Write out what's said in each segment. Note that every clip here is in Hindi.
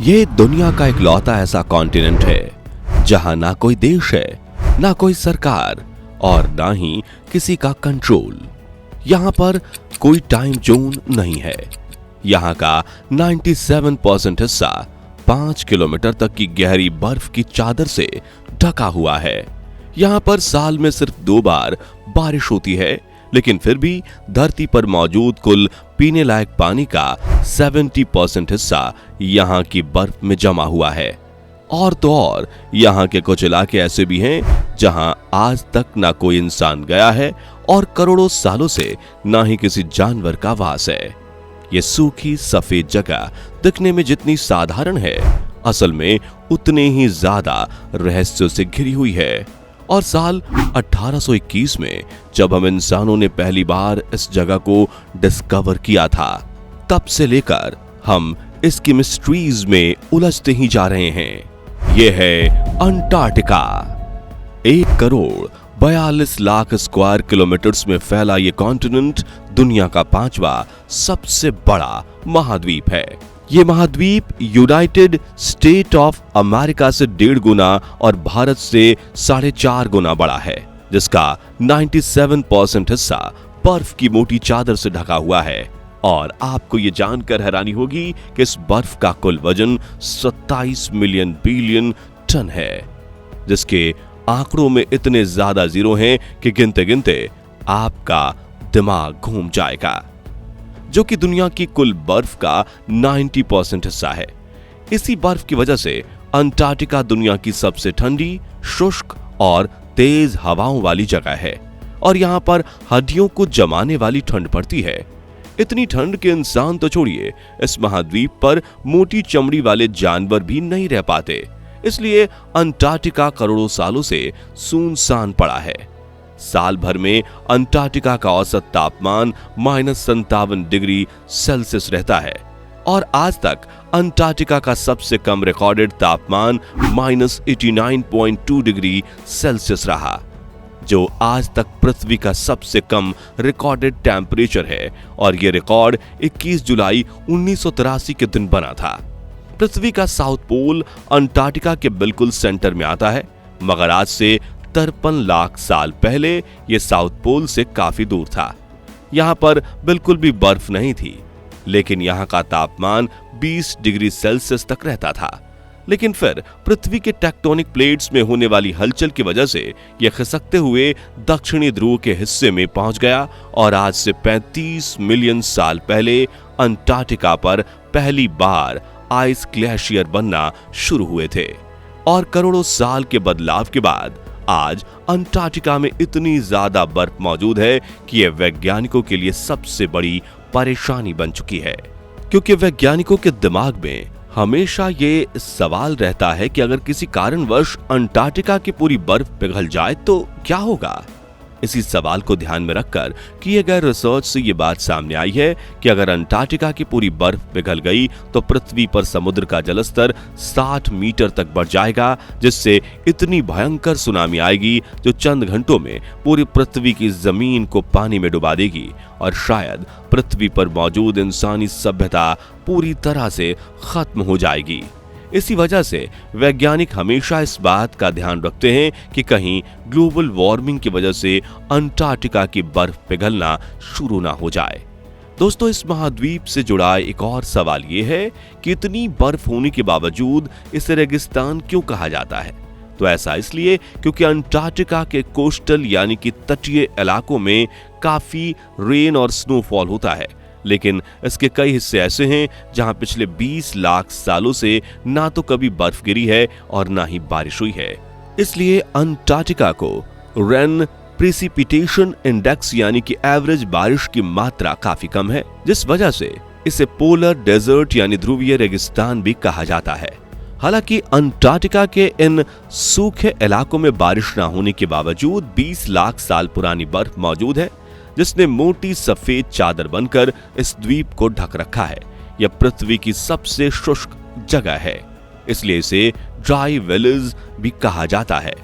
ये दुनिया का इकलौता ऐसा कॉन्टिनेंट है जहां ना कोई देश है, ना कोई सरकार और ना ही किसी का कंट्रोल। यहां पर कोई टाइम जोन नहीं है। यहां का 97% हिस्सा 5 किलोमीटर तक की गहरी बर्फ की चादर से ढका हुआ है। यहां पर साल में सिर्फ 2 बार बारिश होती है, लेकिन फिर भी धरती पर मौजूद कुल पीने लायक पानी का 70% हिस्सा यहां की बर्फ में जमा हुआ है। और तो और यहां के कुछ इलाके ऐसे भी हैं जहां आज तक ना कोई इंसान गया है और करोड़ों सालों से ना ही किसी जानवर का वास है। ये सूखी सफेद जगह दिखने में जितनी साधारण है, असल में उतने ही ज्यादा रहस्यों से घिरी हुई है। और साल 1821 में जब हम इंसानों ने पहली बार इस जगह को डिस्कवर किया था, तब से लेकर हम इसकी मिस्ट्रीज में उलझते ही जा रहे हैं। यह है Antarctica. 1 crore 42 lakh square kilometres में फैला ये कॉन्टिनेंट दुनिया का 5वां सबसे बड़ा महाद्वीप है। ये महाद्वीप यूनाइटेड स्टेट ऑफ अमेरिका से 1.5 गुना और भारत से 4.5 गुना बड़ा है, जिसका 97% हिस्सा बर्फ की मोटी चादर से ढका हुआ है। और आपको ये जानकर हैरानी होगी कि इस बर्फ का कुल वजन 27 मिलियन बिलियन टन है, जिसके आंकड़ों में इतने ज्यादा जीरो हैं कि गिनते गिनते आपका दिमाग घूम जाएगा, जो कि दुनिया की कुल बर्फ का 90% हिस्सा है। इसी बर्फ की वजह से अंटार्कटिका दुनिया की सबसे ठंडी, शुष्क और तेज हवाओं वाली जगह है और यहाँ पर हड्डियों को जमाने वाली ठंड पड़ती है। इतनी ठंड के इंसान तो छोड़िए, इस महाद्वीप पर मोटी चमड़ी वाले जानवर भी नहीं रह पाते। इसलिए अंटार्कटिका करोड़ों सालों से सुनसान पड़ा है। साल भर में अंटार्कटिका का औसत तापमान -57 डिग्री सेल्सियस रहता है और आज तक अंटार्कटिका का सबसे कम रिकॉर्डेड तापमान -89.2 डिग्री सेल्सियस रहा, जो आज तक पृथ्वी का सबसे कम रिकॉर्डेड टेम्परेचर है। और यह रिकॉर्ड 21 जुलाई 1983 के दिन बना था। पृथ्वी का साउथ पोल अंटार्कटिका के बिल्कुल सेंटर में आता है, मगर आज से 53 लाख साल पहले यह साउथ पोल से काफी दूर था। यहां पर बिल्कुल भी बर्फ नहीं थी, लेकिन यहां का तापमान 20 डिग्री सेल्सियस तक रहता था। लेकिन फिर पृथ्वी के टेक्टोनिक प्लेट्स में होने वाली हलचल की वजह से यह खिसकते हुए दक्षिणी ध्रुव के हिस्से में पहुंच गया और आज से 35 मिलियन साल पहले अंटार्कटिका पर पहली बार आइस ग्लेशियर बनना शुरू हुए थे। और करोड़ों साल के बदलाव के बाद आज अंटार्कटिका में इतनी ज्यादा बर्फ मौजूद है कि यह वैज्ञानिकों के लिए सबसे बड़ी परेशानी बन चुकी है, क्योंकि वैज्ञानिकों के दिमाग में हमेशा ये सवाल रहता है कि अगर किसी कारणवश अंटार्कटिका की पूरी बर्फ पिघल जाए तो क्या होगा। इसी सवाल को ध्यान में रखकर किए गए रिसर्च से ये बात सामने आई है कि अगर अंटार्कटिका की पूरी बर्फ पिघल गई तो पृथ्वी पर समुद्र का जलस्तर 60 मीटर तक बढ़ जाएगा, जिससे इतनी भयंकर सुनामी आएगी जो चंद घंटों में पूरी पृथ्वी की जमीन को पानी में डुबा देगी और शायद पृथ्वी पर मौजूद इंसानी सभ्यता पूरी तरह से खत्म हो जाएगी। इसी वजह से वैज्ञानिक हमेशा इस बात का ध्यान रखते हैं कि कहीं ग्लोबल वार्मिंग की वजह से अंटार्कटिका की बर्फ पिघलना शुरू ना हो जाए। दोस्तों, इस महाद्वीप से जुड़ा एक और सवाल ये है कि इतनी बर्फ होने के बावजूद इसे रेगिस्तान क्यों कहा जाता है। तो ऐसा इसलिए क्योंकि अंटार्कटिका के कोस्टल यानी कि तटीय इलाकों में काफी रेन और स्नोफॉल होता है, लेकिन इसके कई हिस्से ऐसे हैं जहां पिछले 20 लाख सालों से ना तो कभी बर्फ गिरी है और ना ही बारिश हुई है। इसलिए अंटार्कटिका को रेन प्रेसिपिटेशन इंडेक्स यानी कि एवरेज बारिश की मात्रा काफी कम है, जिस वजह से इसे पोलर डेजर्ट यानी ध्रुवीय रेगिस्तान भी कहा जाता है। हालांकि अंटार्कटिका के इन सूखे इलाकों में बारिश न होने के बावजूद 20 लाख साल पुरानी बर्फ मौजूद है, जिसने मोटी सफेद चादर बनकर इस द्वीप को ढक रखा है। यह पृथ्वी की सबसे शुष्क जगह है, इसलिए इसे ड्राई विलेज भी कहा जाता है।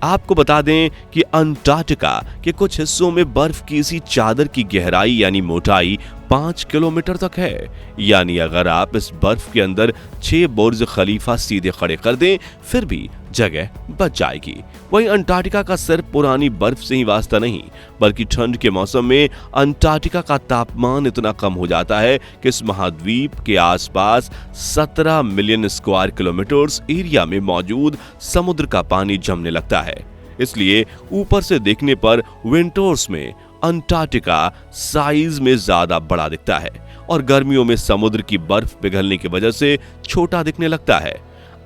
आपको बता दें कि अंटार्कटिका के कुछ हिस्सों में बर्फ की इसी चादर की गहराई यानी मोटाई 5 किलोमीटर तक है। यानी अगर आप इस बर्फ के अंदर 6 बुर्ज खलीफा सीधे खड़े कर दें फिर भी जगह बच जाएगी। वहीं अंटार्कटिका का सिर्फ पुरानी बर्फ से ही वास्ता नहीं, बल्कि ठंड के मौसम में अंटार्कटिका का तापमान इतना कम हो जाता है कि इस महाद्वीप के आसपास 17 मिलियन स्क्वायर किलोमीटर्स एरिया में मौजूद समुद्र का पानी जमने लगता है। इसलिए ऊपर से देखने पर विंटर्स में अंटार्कटिका साइज में ज्यादा बड़ा दिखता है और गर्मियों में समुद्र की बर्फ पिघलने की वजह से छोटा दिखने लगता है।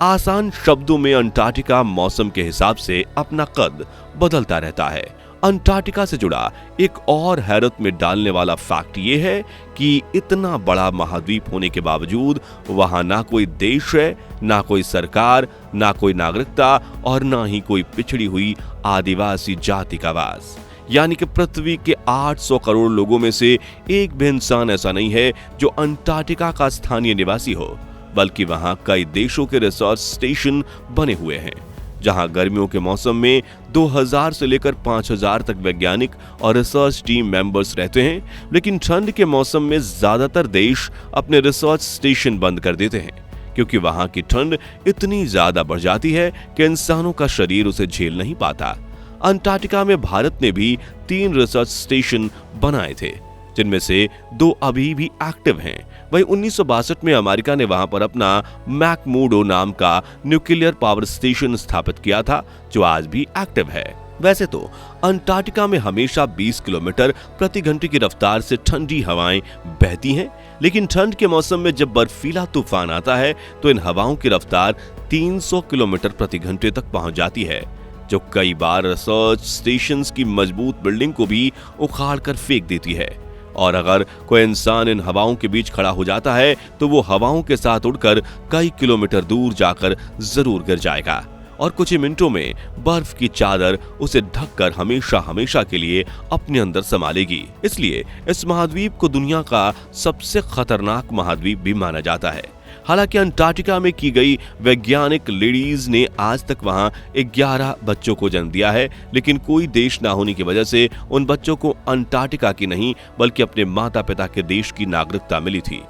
आसान शब्दों में अंटार्कटिका मौसम के हिसाब से अपना कद बदलता रहता है। अंटार्कटिका से जुड़ा एक और हैरत में डालने वाला फैक्ट ये है कि इतना बड़ा महाद्वीप होने के बावजूद वहां ना कोई देश है, ना कोई सरकार, ना कोई नागरिकता और ना ही कोई पिछड़ी हुई आदिवासी जाति का वास। यानी कि पृथ्वी के 800 करोड़ लोगों में से एक भी इंसान ऐसा नहीं है जो अंटार्कटिका का स्थानीय निवासी हो, बल्कि वहां कई देशों के रिसर्च स्टेशन बने हुए हैं, जहां गर्मियों के मौसम में 2000 से लेकर 5000 तक वैज्ञानिक और रिसर्च टीम मेंबर्स रहते हैं। लेकिन ठंड के मौसम में ज्यादातर देश अपने रिसर्च स्टेशन बंद कर देते हैं, क्योंकि वहां की ठंड इतनी ज्यादा बढ़ जाती है कि इंसानों का शरीर उसे झेल नहीं पाता। अंटार्कटिका में भारत ने भी 3 रिसर्च स्टेशन बनाए थे, जिनमें से 2 अभी भी एक्टिव हैं। वहीं 1962 में अमेरिका ने वहां पर अपना मैकमुर्डो नाम का न्यूक्लियर पावर स्टेशन स्थापित किया था, जो आज भी एक्टिव है। वैसे तो अंटार्कटिका में हमेशा 20 किलोमीटर प्रति घंटे की रफ्तार से ठंडी हवाएं बहती हैं, लेकिन ठंड के मौसम में जब बर्फीला तूफान आता है तो इन हवाओं की रफ्तार 300 किलोमीटर प्रति घंटे तक पहुंच जाती है, जो कई बार रिसर्च स्टेशंस की मजबूत बिल्डिंग को भी उखाड़ कर फेंक देती है। और अगर कोई इंसान इन हवाओं के बीच खड़ा हो जाता है तो वो हवाओं के साथ उड़कर कई किलोमीटर दूर जाकर जरूर गिर जाएगा और कुछ ही मिनटों में बर्फ की चादर उसे ढककर हमेशा हमेशा के लिए अपने अंदर समा लेगी। इसलिए इस महाद्वीप को दुनिया का सबसे खतरनाक महाद्वीप भी माना जाता है। हालांकि अंटार्कटिका में की गई वैज्ञानिक लेडीज ने आज तक वहां 11 बच्चों को जन्म दिया है, लेकिन कोई देश ना होने की वजह से उन बच्चों को अंटार्कटिका की नहीं बल्कि अपने माता पिता के देश की नागरिकता मिली थी।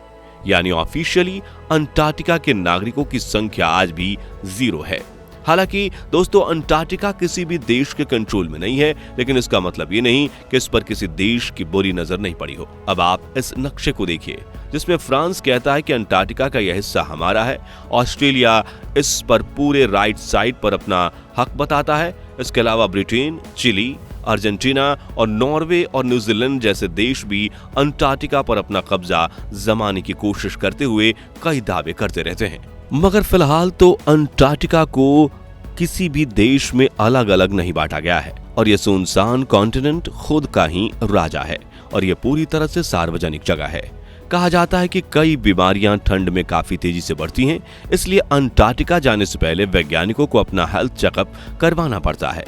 यानी ऑफिशियली अंटार्कटिका के नागरिकों की संख्या आज भी 0 है। हालांकि दोस्तों अंटार्कटिका किसी भी देश के कंट्रोल में नहीं है, लेकिन इसका मतलब ये नहीं कि इस पर किसी देश की बुरी नजर नहीं पड़ी हो। अब आप इस नक्शे को देखिए जिसमें फ्रांस कहता है कि अंटार्कटिका का यह हिस्सा हमारा है। ऑस्ट्रेलिया इस पर पूरे राइट साइड पर अपना हक बताता है। इसके अलावा ब्रिटेन, चिली, अर्जेंटीना और नॉर्वे और न्यूजीलैंड जैसे देश भी अंटार्कटिका पर अपना कब्जा जमाने की कोशिश करते हुए कई दावे करते रहते हैं। मगर फिलहाल तो अंटार्कटिका को किसी भी देश में अलग अलग नहीं बांटा गया है और यह सुनसान कॉन्टिनेंट खुद का ही राजा है और यह पूरी तरह से सार्वजनिक जगह है। कहा जाता है कि कई बीमारियां ठंड में काफी तेजी से बढ़ती हैं, इसलिए अंटार्कटिका जाने से पहले वैज्ञानिकों को अपना हेल्थ चेकअप करवाना पड़ता है,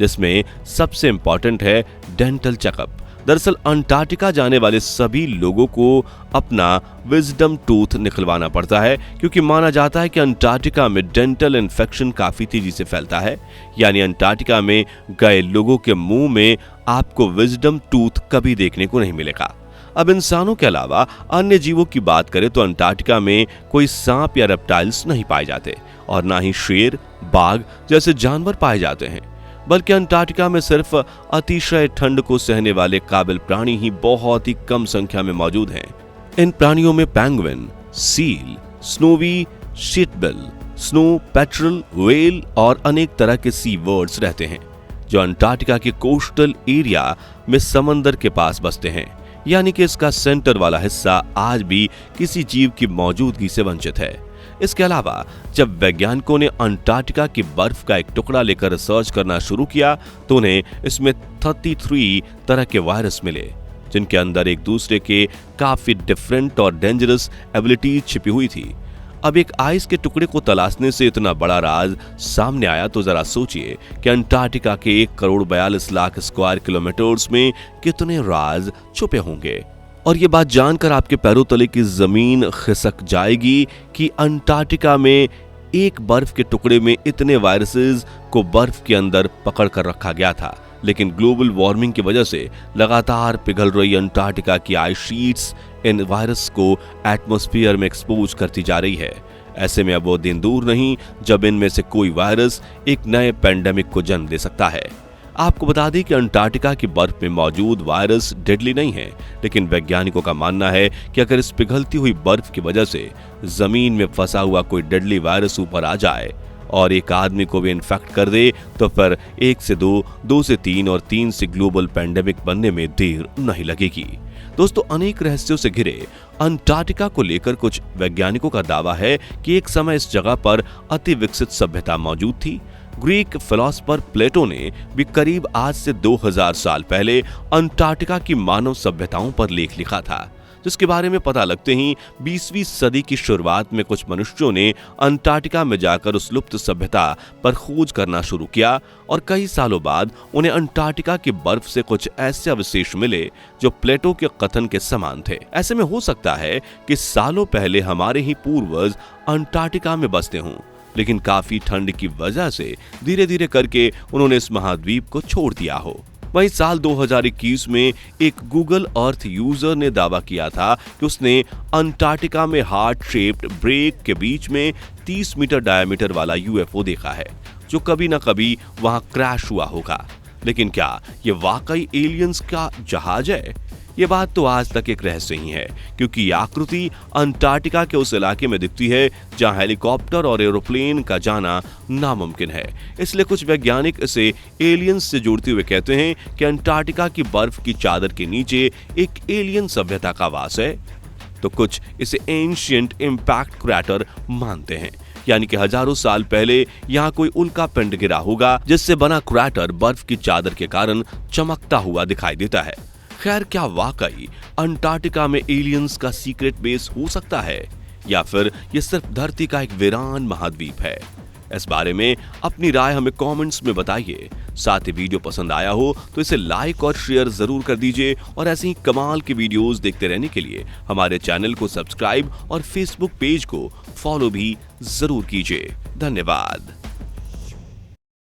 जिसमें सबसे इंपॉर्टेंट है डेंटल चेकअप। दरअसल अंटार्कटिका जाने वाले सभी लोगों को अपना विजडम टूथ निकलवाना पड़ता है, क्योंकि माना जाता है कि अंटार्कटिका में डेंटल इन्फेक्शन काफी तेजी से फैलता है। यानी अंटार्कटिका में गए लोगों के मुंह में आपको विजडम टूथ कभी देखने को नहीं मिलेगा। अब इंसानों के अलावा अन्य जीवों की बात करें तो अंटार्कटिका में कोई सांप या रेप्टाइल्स नहीं पाए जाते और ना ही शेर, बाघ जैसे जानवर पाए जाते हैं, बल्कि अंटार्कटिका में सिर्फ अतिशय ठंड को सहने वाले काबिल प्राणी ही बहुत ही कम संख्या में मौजूद हैं। इन प्राणियों में penguin, seal, snowy sheathbill, snow petrel, whale और अनेक तरह के सी बर्ड्स रहते हैं, जो अंटार्कटिका के कोस्टल एरिया में समंदर के पास बसते हैं। यानी कि इसका सेंटर वाला हिस्सा आज भी किसी जीव की मौजूदगी से वंचित है। इसके अलावा जब वैज्ञानिकों ने अंटार्कटिका की बर्फ का एक टुकड़ा लेकर रिसर्च करना शुरू किया तो उन्हें इसमें 33 तरह के वायरस मिले, जिनके अंदर एक दूसरे के काफी डिफरेंट और डेंजरस एबिलिटी छिपी हुई थी। अब एक आइस के टुकड़े को तलाशने से इतना बड़ा राज सामने आया तो जरा सोचिए कि अंटार्कटिका के 1,42,00,000 स्क्वायर किलोमीटर्स में कितने राज छुपे होंगे। और ये बात जानकर आपके पैरों तले की जमीन खिसक जाएगी कि अंटार्कटिका में एक बर्फ के टुकड़े में इतने वायरसेस को बर्फ के अंदर पकड़ कर रखा गया था, लेकिन ग्लोबल वार्मिंग की वजह से लगातार पिघल रही अंटार्कटिका की आइस शीट्स इन वायरस को एटमॉस्फेयर में एक्सपोज करती जा रही है। ऐसे में अब वो दिन दूर नहीं जब इनमें से कोई वायरस एक नए पेंडेमिक को जन्म दे सकता है। आपको बता दें कि अंटार्कटिका की बर्फ में मौजूद वायरस डेडली नहीं है, लेकिन वैज्ञानिकों का मानना है कि अगर इस पिघलती हुई बर्फ की वजह से जमीन में फंसा हुआ कोई डेडली वायरस ऊपर आ जाए और एक आदमी को भी इन्फेक्ट कर दे तो फिर 1 से 2, 2 से 3 और 3 से ग्लोबल पेंडेमिक बनने में देर नहीं लगेगी। दोस्तों, अनेक रहस्यों से घिरे अंटार्कटिका को लेकर कुछ वैज्ञानिकों का दावा है कि एक समय इस जगह पर अति विकसित सभ्यता मौजूद थी। ग्रीक फिलोसोफर प्लेटो ने भी करीब आज से 2000 साल पहले अंटार्कटिका की मानव सभ्यताओं पर लेख लिखा था, जिसके बारे में पता लगते ही 20वीं सदी की शुरुआत में कुछ मनुष्यों ने अंटार्कटिका में जाकर उस लुप्त सभ्यता पर खोज करना शुरू किया और कई सालों बाद उन्हें अंटार्कटिका की बर्फ से कुछ ऐसे अवशेष मिले जो प्लेटो के कथन के समान थे। ऐसे में हो सकता है कि सालों पहले हमारे ही पूर्वज अंटार्कटिका में बसते हों, लेकिन काफी ठंड की वजह से धीरे धीरे करके उन्होंने इस महाद्वीप को छोड़ दिया हो। वहीं साल 2021 में एक गूगल अर्थ यूजर ने दावा किया था कि उसने अंटार्कटिका में हार्ट शेप्ड ब्रेक के बीच में 30 मीटर डायमीटर वाला यूएफओ देखा है, जो कभी न कभी वहां क्रैश हुआ होगा। लेकिन क्या ये वाकई एलियंस का जहाज है? ये बात तो आज तक एक रहस्य ही है, क्योंकि ये आकृति अंटार्कटिका के उस इलाके में दिखती है जहां हेलीकॉप्टर और एरोप्लेन का जाना नामुमकिन है। इसलिए कुछ वैज्ञानिक इसे एलियंस से जोड़ते हुए कहते हैं कि अंटार्कटिका की बर्फ की चादर के नीचे एक एलियन सभ्यता का वास है, तो कुछ इसे एंशिएंट इम्पैक्ट क्रैटर मानते हैं, यानी कि हजारों साल पहले यहाँ कोई उल्का पिंड गिरा होगा जिससे बना क्रैटर बर्फ की चादर के कारण चमकता हुआ दिखाई देता है। खैर, क्या वाकई अंटार्कटिका में एलियंस का सीक्रेट बेस हो सकता है, या फिर यह सिर्फ धरती का एक वीरान महाद्वीप है? इस बारे में अपनी राय हमें कमेंट्स में बताइए। साथ ही वीडियो पसंद आया हो तो इसे लाइक और शेयर जरूर कर दीजिए, और ऐसी ही कमाल की वीडियोस देखते रहने के लिए हमारे चैनल को सब्सक्राइब और फेसबुक पेज को फॉलो भी जरूर कीजिए। धन्यवाद।